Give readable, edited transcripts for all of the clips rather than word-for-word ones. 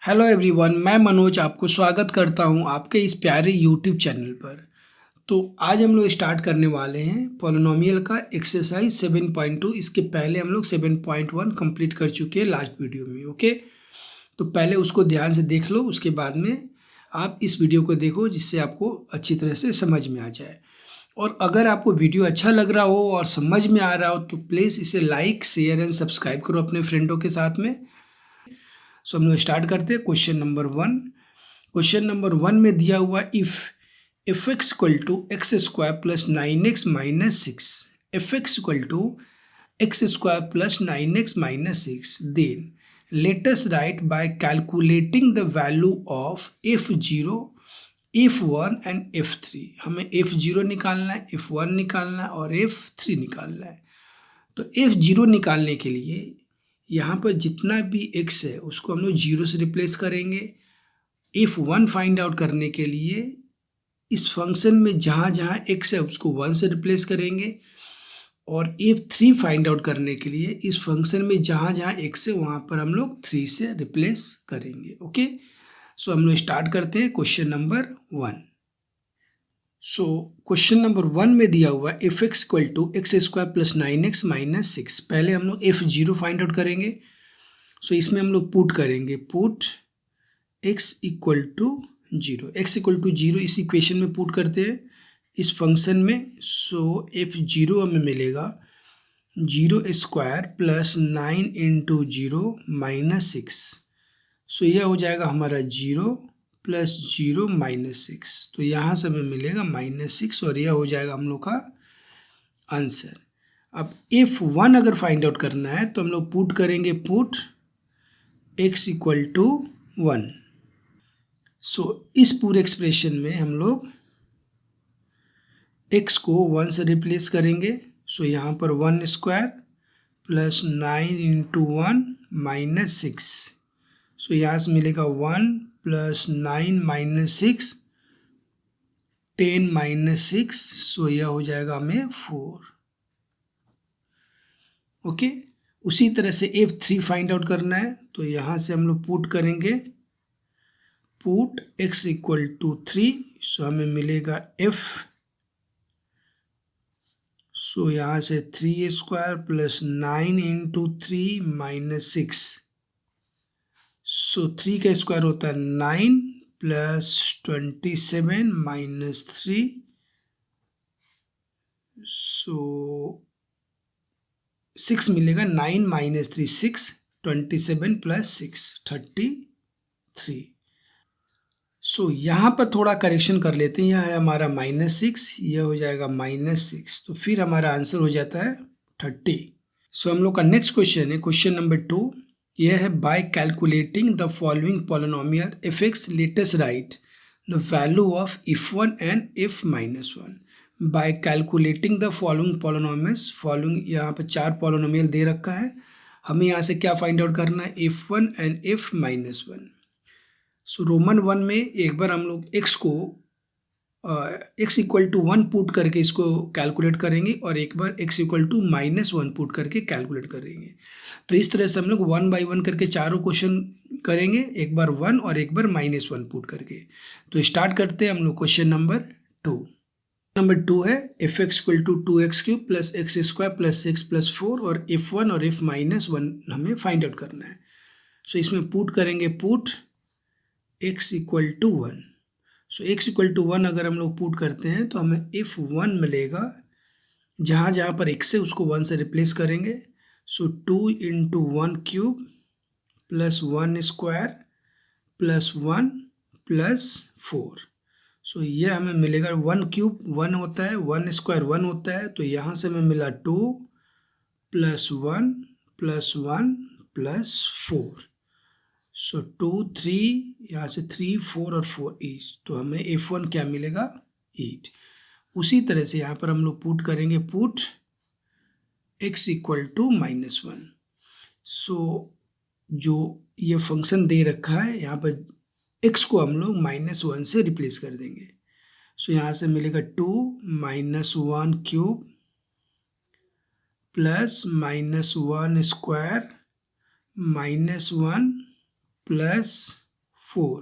Hello everyone, मैं मनोज आपको स्वागत करता हूं आपके इस प्यारे यूट्यूब चैनल पर। तो आज हम लोग स्टार्ट करने वाले हैं पॉलिनोमियल का एक्सरसाइज 7.2। इसके पहले हम लोग 7.1 कंप्लीट कर चुके हैं लास्ट वीडियो में। ओके, तो पहले उसको ध्यान से देख लो, उसके बाद में आप इस वीडियो को देखो जिससे आपको अच्छी तरह से समझ में आ जाए। और अगर आपको वीडियो अच्छा लग रहा हो और समझ में आ रहा हो तो प्लीज़ इसे लाइक, शेयर एंड सब्सक्राइब करो अपने फ्रेंडों के साथ में। सो हम लोग स्टार्ट करते हैं क्वेश्चन नंबर 1। क्वेश्चन नंबर 1 में दिया हुआ if f x equal to x square plus 9x minus 6, f x equal to x square plus 9x minus 6, then let us write by calculating the value of f0, f1 and f3। हमें f0 निकालना है, f1 निकालना है और f3 निकालना है। तो f0 निकालने के लिए यहाँ पर जितना भी x है उसको हम लोग 0 से रिप्लेस करेंगे। f1 फाइंड आउट करने के लिए इस फंक्शन में जहाँ जहाँ x है उसको 1 से रिप्लेस करेंगे, और f3 फाइंड आउट करने के लिए इस फंक्शन में जहाँ जहाँ x है वहाँ पर हम लोग 3 से रिप्लेस करेंगे। ओके, सो हम लोग स्टार्ट करते हैं question number 1। So question number 1 में दिया हुआ f x equal to x square plus 9x minus 6। पहले हम लोग f0 फाइंड आउट करेंगे। सो इसमें हम लोग पुट करेंगे, put x equal to 0, x equal to 0 इस इक्वेशन में पुट करते हैं इस फंक्शन में। सो f0 हमें मिलेगा 0 स्क्वायर प्लस 9 इंटू 0 माइनस 6। सो यह हो जाएगा हमारा 0 प्लस 0 माइनस 6। तो यहाँ से हमें मिलेगा माइनस 6 और यह हो जाएगा हम लोग का आंसर। अब f1 अगर फाइंड आउट करना है तो हम लोग पुट करेंगे, पुट x इक्वल टू 1। सो इस पूरे एक्सप्रेशन में हम लोग x को 1 से रिप्लेस करेंगे। सो यहाँ पर 1 square plus 9 into 1 minus 6। So यहाँ से मिलेगा 1 प्लस 9 माइनस 6, 10 माइनस 6। सो यह हो जाएगा हमें 4। ओके, उसी तरह से f3 फाइंड आउट करना है तो यहाँ से हम लोग पुट करेंगे, पुट x इक्वल टू 3। सो हमें मिलेगा f। सो यहाँ से 3 स्क्वायर प्लस 9 इंटू 3 माइनस 6। सो 3 का स्क्वायर होता है 9 प्लस 27 माइनस 3। सो 6 मिलेगा, 9 माइनस 3 6, 27 प्लस 6 33। सो यहाँ पर थोड़ा करेक्शन कर लेते हैं, यह है हमारा माइनस 6, यह हो जाएगा माइनस 6, तो फिर हमारा आंसर हो जाता है 30। सो हम लोग का नेक्स्ट क्वेश्चन है क्वेश्चन नंबर 2। यह है bye calculating the following polynomial F x let us right the value of f1 and f minus 1। Bye calculating the following polynomials, following यहाँ पर 4 पॉलिनोमियल दे रखा है, हमें यहाँ से क्या फाइंड आउट करना है, f1 and f minus 1। So Roman 1 में एक बार हम लोग x को x इक्वल टू 1 पुट करके इसको कैलकुलेट करेंगे और एक बार x equal to minus 1 put करके कैलकुलेट करेंगे। तो इस तरह से हम लोग 1 बाई 1 करके चारों क्वेश्चन करेंगे, एक बार 1 और एक बार माइनस 1 पुट करके। तो स्टार्ट करते हैं हम लोग क्वेश्चन नंबर 2। नंबर 2 है f x equal to 2x cube plus x square plus 6 plus 4 और f1 और f माइनस 1 हमें फाइंड आउट करना है। सो इसमें पुट करेंगे, put x equal to 1। So x equal to 1 अगर हम लोग पुट करते हैं तो हमें f1 मिलेगा, जहाँ जहाँ पर x है उसको 1 से रिप्लेस करेंगे। सो 2 into 1 cube plus 1 square plus 1 plus 4। सो ये हमें मिलेगा 1 क्यूब 1 होता है, 1 स्क्वायर 1 होता है, तो यहाँ से हमें मिला 2 प्लस 1 प्लस 1 प्लस 4। सो 2 3, यहाँ से 3 4 और 4 8, तो हमें f1 क्या मिलेगा, 8। उसी तरह से यहाँ पर हम लोग पुट करेंगे, put x equal to minus 1। So जो ये फंक्शन दे रखा है यहाँ पर x को हम लोग माइनस 1 से रिप्लेस कर देंगे। सो यहाँ से मिलेगा 2 minus 1 cube plus minus 1 square minus 1 plus 4,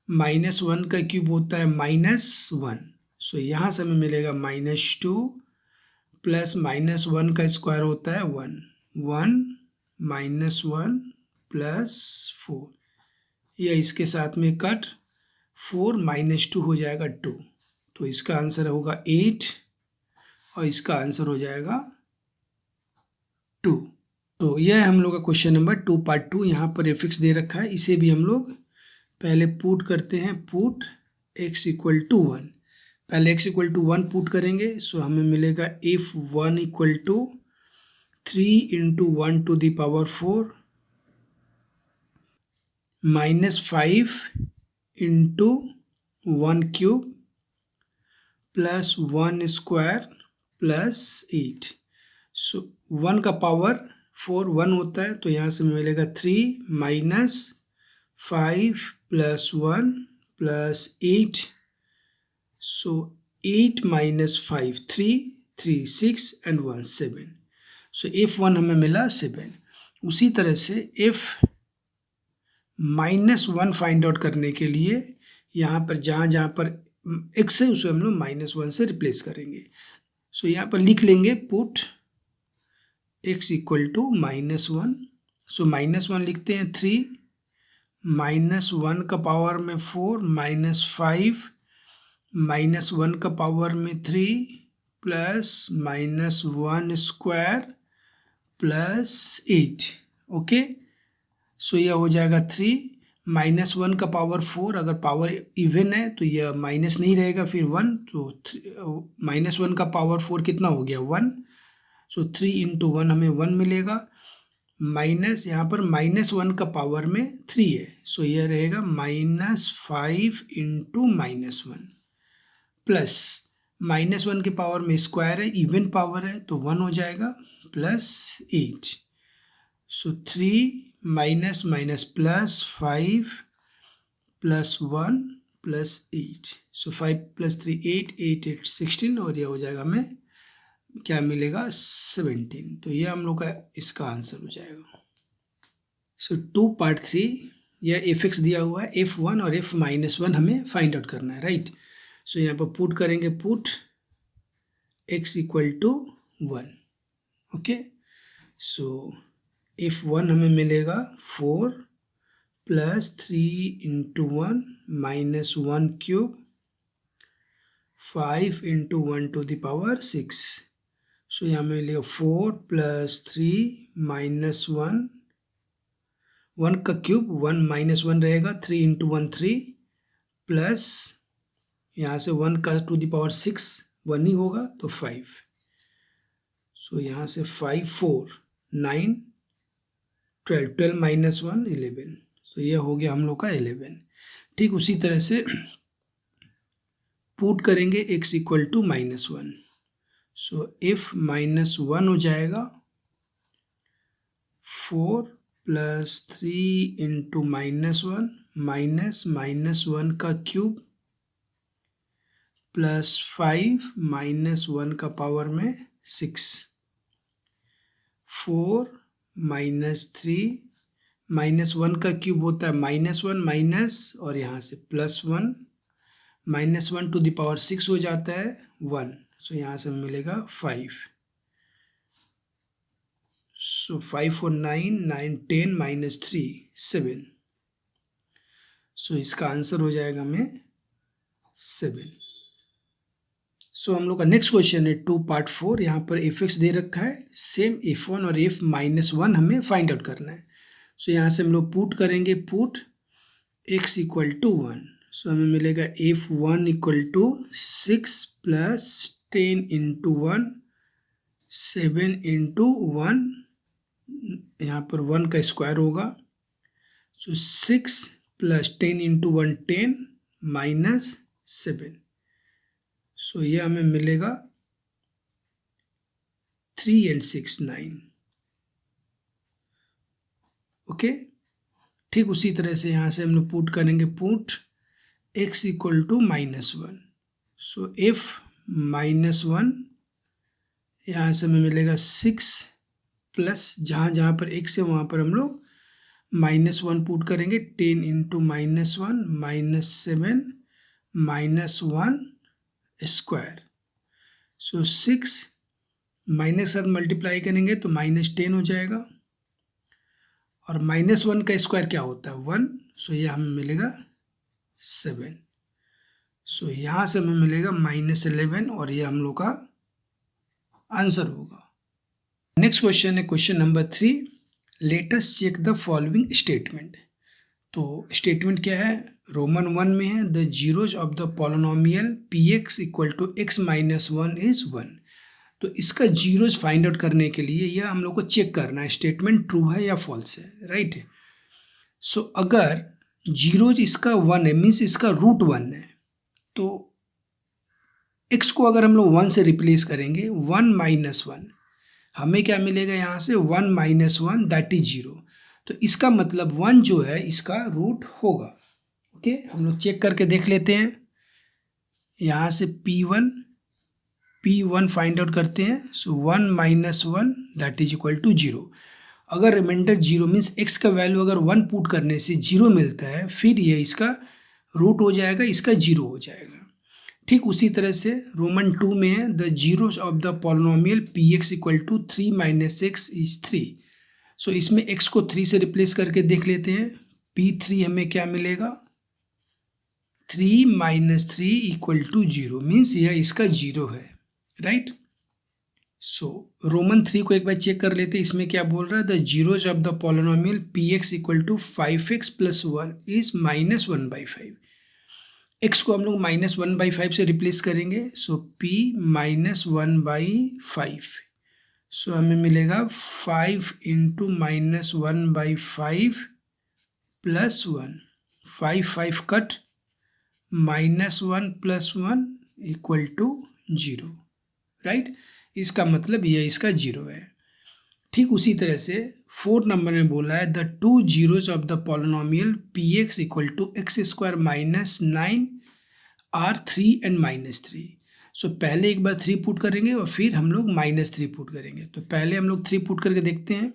-1 का क्यूब होता है -1, सो यहाँ से हमें मिलेगा -2 प्लस -1 का स्क्वायर होता है 1, 1 -1 प्लस 4, यह इसके साथ में कट, 4 -2 हो जाएगा 2, तो इसका आंसर होगा 8 और इसका आंसर हो जाएगा 2। तो यह है हम लोग का क्वेश्चन नंबर 2 पार्ट 2। यहाँ पर एफिक्स दे रखा है, इसे भी हम लोग पहले पुट करते हैं। पुट x इक्वल टू 1, पहले x इक्वल टू 1 पुट करेंगे, सो हमें मिलेगा if 1 equal to 3 into 1 to the power 4 -5 into 1 cube plus 1 square plus 8, so 1 का पावर 4 1 होता है, तो यहाँ से मिलेगा 3 minus 5 plus 1 plus 8, so 8 minus 5 3 3 6 and 1 7, so f1 हमें मिला 7। उसी तरह से f-1 फाइंड आउट करने के लिए यहाँ पर जहाँ पर x है उसे हम लोग -1 से रिप्लेस करेंगे। सो यहाँ पर लिख लेंगे पुट x इक्वल टू -1, सो -1 लिखते हैं 3 -1 का पावर में 4 -5 -1 का पावर में 3 प्लस -1 स्क्वायर प्लस 8, ओके। सो यह हो जाएगा 3 -1 का पावर 4, अगर पावर इवन है तो यह माइनस नहीं रहेगा, फिर 1, तो -1 का पावर 4 कितना हो गया 1, सो 3 इंटू 1 हमें 1 मिलेगा, माइनस यहाँ पर -1 का पावर में 3 है, सो यह रहेगा -5 इंटू -1 प्लस -1 के पावर में स्क्वायर है, इवन पावर है तो 1 हो जाएगा, प्लस 8, सो 3 minus minus plus 5 plus 1 plus 8, सो 5 प्लस 3 8 8 8 16, और यह हो जाएगा हमें क्या मिलेगा 17, तो यह हम लोग का इसका आंसर हो जाएगा। सो 2 पार्ट 3, यह एफ दिया हुआ है, f1 और f-1 हमें फाइंड आउट करना है, राइट। सो यहाँ पर पुट करेंगे, put x equal to 1, okay. So f1 हमें मिलेगा 4 plus 3 into 1 minus 1 cube 5 into 1 to the power 6, so यहाँ मिलेगा 4 प्लस 3 माइनस 1, 1 का क्यूब 1 माइनस 1 रहेगा, 3 इंटू 1 3 प्लस यहाँ से 1 का टू द पावर 6 1 ही होगा तो 5, सो यहाँ से 5 4 9 12 12 माइनस 1 11, सो यह हो गया हम लोग का 11। ठीक उसी तरह से पुट करेंगे x equal to -1, so f-1 हो जाएगा 4 प्लस 3 इंटू -1 माइनस -1 का क्यूब प्लस 5 माइनस 1 का पावर में 6, 4 माइनस 3 -1 का क्यूब होता है -1 माइनस और यहाँ से +1 -1 टू द पावर 6 हो जाता है 1, सो यहाँ से मिलेगा 5, सो 5 4 9 9 10 माइनस 3 7, सो इसका आंसर हो जाएगा हमें 7। सो हम लोग का नेक्स्ट क्वेश्चन है 2 पार्ट 4, यहाँ पर f(x) दे रखा है, सेम f1 और f-1 हमें फाइंड आउट करना है। सो यहाँ से हम लोग पुट करेंगे, put x equal to 1, so हमें मिलेगा f1 equal to 6 plus 10 into 1 7 into 1, यहाँ पर 1 का स्क्वायर होगा, so 6 plus 10 into 1 10 minus 7, so ये हमें मिलेगा 3 and 6 9, ओके। ठीक उसी तरह से यहाँ से हम लोग पुट करेंगे, put x equal to -1, so f-1 यहाँ से हमें मिलेगा 6 प्लस जहाँ जहाँ पर x है वहाँ पर हम लोग -1 पुट करेंगे, 10 इंटू -1 -7 -1 स्क्वायर। सो 6 माइनस साथ मल्टीप्लाई करेंगे तो -10 हो जाएगा, और -1 का स्क्वायर क्या होता है 1, सो ये हमें मिलेगा 7। सो यहाँ से हमें मिलेगा -11 और ये हम लोग का आंसर होगा। नेक्स्ट क्वेश्चन है question number 3, let us check the following statement. तो स्टेटमेंट क्या है, रोमन 1 में है the zeros of the polynomial px equal to x minus 1 is 1। तो इसका जीरोज फाइंड आउट करने के लिए यह हम लोग को चेक करना है स्टेटमेंट ट्रू है या फॉल्स है, राइट। सो अगर जीरोज इसका 1 है मीन्स इसका रूट 1 है, तो x को अगर हम लोग 1 से रिप्लेस करेंगे 1 माइनस 1, हमें क्या मिलेगा यहाँ से 1 माइनस 1 दैट इज 0। तो इसका मतलब 1 जो है इसका रूट होगा। ओके, हम लोग चेक करके देख लेते हैं। यहाँ से P1 फाइंड आउट करते हैं। So 1 minus 1 that is equal to 0। अगर रिमाइंडर 0 मीन्स x का वैल्यू अगर 1 पुट करने से 0 मिलता है, फिर ये इसका रूट हो जाएगा, इसका 0 हो जाएगा। ठीक उसी तरह से रोमन 2 में है the zeros of the polynomial px equal to 3 minus x is 3। So इसमें x को 3 से रिप्लेस करके देख लेते हैं। P3 हमें क्या मिलेगा 3 माइनस 3 इक्वल टू 0 मीन्स यह इसका 0 है, राइट। सो रोमन 3 को एक बार चेक कर लेते हैं। इसमें क्या बोल रहा है the zeros of the polynomial px equal to 5x plus 1 is minus 1/5। x को हम लोग -1/5 से रिप्लेस करेंगे। सो p -1/5, सो हमें मिलेगा 5 into -1/5 plus 1, 5 cut, -1 plus 1 equal to 0, right. इसका मतलब ये इसका 0 है। ठीक उसी तरह से 4 नंबर में बोला है the two zeros of the polynomial px equal to x square minus 9 are 3 and -3। So पहले एक बार 3 पुट करेंगे और फिर हम लोग -3 पुट करेंगे। तो पहले हम लोग 3 पुट करके देखते हैं।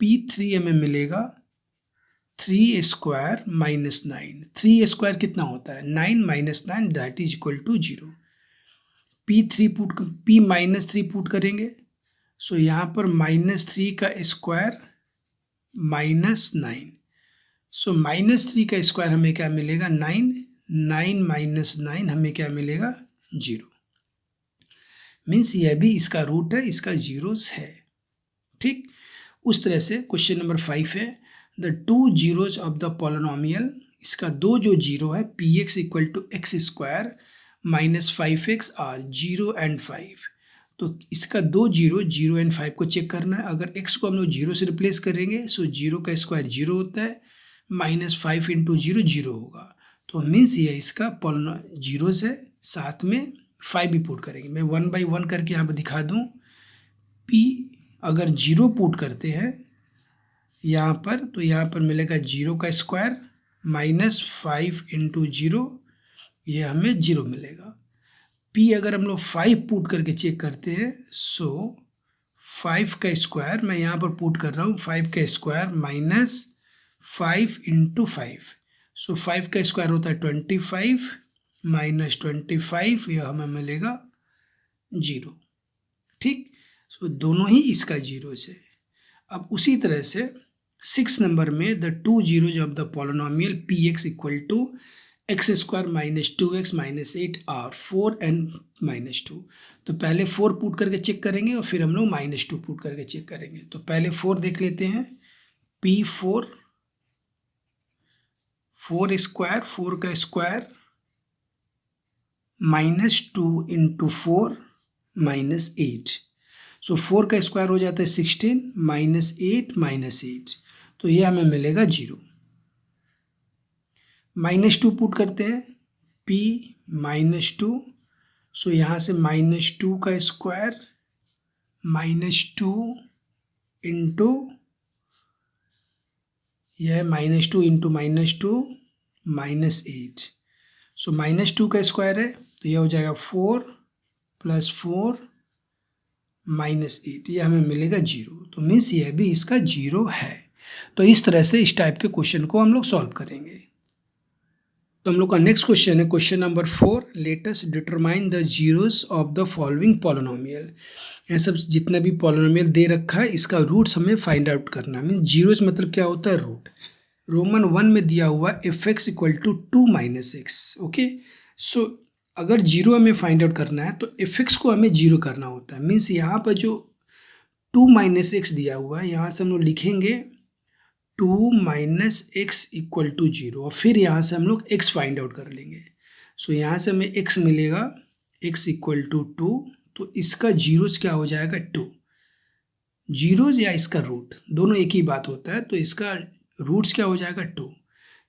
P3 हमें मिलेगा 3 स्क्वायर माइनस 9। 3 स्क्वायर कितना होता है 9 minus 9 that is equal to 0। P -3 put करेंगे। सो यहाँ पर -3 का स्क्वायर -9। सो -3 का स्क्वायर हमें क्या मिलेगा 9 माइनस 9 हमें क्या मिलेगा 0। मीन्स यह भी इसका रूट है, इसका जीरोस है। ठीक उस तरह से क्वेश्चन नंबर 5 है the two zeros of the polynomial, इसका दो जो जीरो है px equal to x square minus 5x are 0 and 5। तो इसका दो 0 एंड 5 को चेक करना है। अगर x को हम लोग 0 से रिप्लेस करेंगे सो 0 का स्क्वायर 0 होता है, -5 इंटू 0 0 होगा। तो मीन्स ये इसका जीरोस है, साथ में 5 भी पुट करेंगे। मैं 1 बाई 1 करके यहाँ पर दिखा दूँ। P अगर 0 पुट करते हैं यहाँ पर, तो यहाँ पर मिलेगा 0 का स्क्वायर -5 इंटू 0, ये हमें 0 मिलेगा। P अगर हम लोग 5 पुट करके चेक करते हैं सो 5 का स्क्वायर मैं यहाँ पर पुट कर रहा हूँ 5 का स्क्वायर -5 इंटू 5। सो 5 का स्क्वायर होता है 25 -25, यह हमें मिलेगा 0। ठीक, सो दोनों ही इसका 0 है। अब उसी तरह से 6 नंबर में the two zeros of the polynomial px equal to x square minus 2x minus 8 are 4 and -2। तो पहले 4 पुट करके चेक करेंगे और फिर हम लोग -2 पुट करके चेक करेंगे। तो पहले 4 देख लेते हैं। P4 4 स्क्वायर, 4 का स्क्वायर -2 इंटू 4 -8। सो 4 का स्क्वायर हो जाता है 16 -8 -8, तो यह हमें मिलेगा 0। -2 पुट करते हैं। P -2, सो यहाँ से -2 का स्क्वायर -2 इंटू, यह -2 इंटू -2 -8। सो -2 का स्क्वायर है तो यह हो जाएगा 4 + 4 -8, यह हमें मिलेगा 0। तो मीन्स यह भी इसका 0 है। तो इस तरह से इस टाइप के क्वेश्चन को हम लोग सॉल्व करेंगे। तो हम लोग का नेक्स्ट क्वेश्चन है question number 4, let us determine the zeros of the following polynomial. ये सब जितना भी पॉलिनोमियल दे रखा है इसका रूट्स हमें फाइंड आउट करना है। मीन जीरोस मतलब क्या होता है, रूट। रोमन 1 में दिया हुआ f x equal to 2 minus x. Okay, so अगर जीरो हमें फाइंड आउट करना है तो एफ एक्स को हमें जीरो करना होता है। मीन्स यहाँ पर जो 2 माइनस एक्स दिया हुआ है यहाँ से हम लोग लिखेंगे 2 माइनस एक्स इक्वल टू 0 और फिर यहाँ से हम लोग x फाइंड आउट कर लेंगे। सो यहाँ से हमें x मिलेगा x इक्वल टू 2, तो इसका जीरोस क्या हो जाएगा 2। जीरोस या इसका रूट दोनों एक ही बात होता है, तो इसका रूट्स क्या हो जाएगा 2।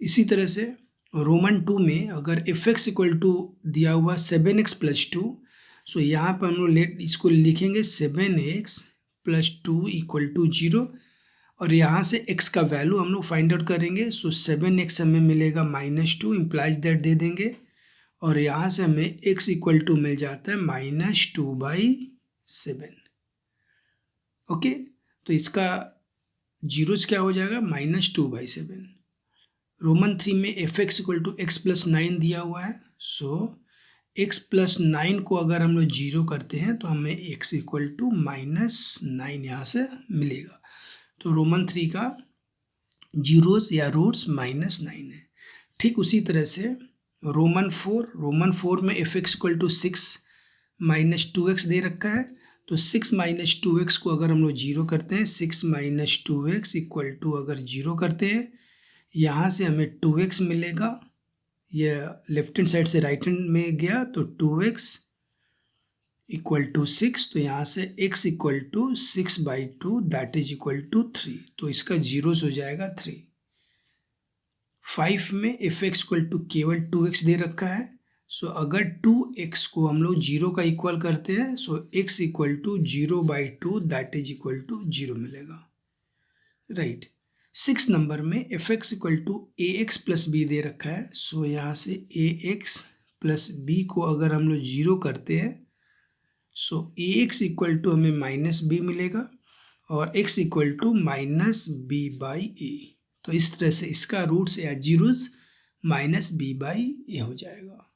इसी तरह से रोमन 2 में अगर एफ एक्स इक्वल टू दिया हुआ 7x प्लस 2, सो यहाँ पर हम लोग इसको लिखेंगे 7x प्लस 2 इक्वल टू 0 और यहाँ से x का वैल्यू हम लोग फाइंड आउट करेंगे। सो 7x हमें मिलेगा -2, इम्प्लाइज दैट दे देंगे और यहाँ से हमें x इक्वल टू मिल जाता है -2/7। ओके, तो इसका जीरोस क्या हो जाएगा -2/7। रोमन 3 में f x equal to x plus 9 दिया हुआ है। सो x प्लस 9 को अगर हम लोग जीरो करते हैं तो हमें x इक्वल टू -9 यहाँ से मिलेगा। तो रोमन 3 का जीरोस या रूट्स -9 है। ठीक उसी तरह से रोमन 4 में f x equal to 6 minus 2x दे रखा है, तो 6 माइनस 2x को अगर हम लोग जीरो करते हैं 6 माइनस 2x इक्वल टू अगर जीरो करते हैं यहाँ से हमें 2x मिलेगा। यह लेफ्ट हैंड साइड से राइट हैंड में गया तो 2x इक्वल टू 6, तो यहाँ से x equal to 6/2 that is equal to 3, तो इसका जीरोस हो जाएगा 3। 5 में एफ एक्स इक्वल टू केवल 2x दे रखा है। सो अगर 2x को हम लोग जीरो का इक्वल करते हैं so x equal to 0/2 that is equal to 0 मिलेगा, राइट। 6 नंबर में f x equal to ax plus b दे रखा है। सो यहाँ से ax प्लस b को अगर हम लोग जीरो करते हैं सो ax इक्वल टू हमें -b मिलेगा और x इक्वल टू -b/a। तो इस तरह से इसका रूट्स या जीरोस -b/a हो जाएगा।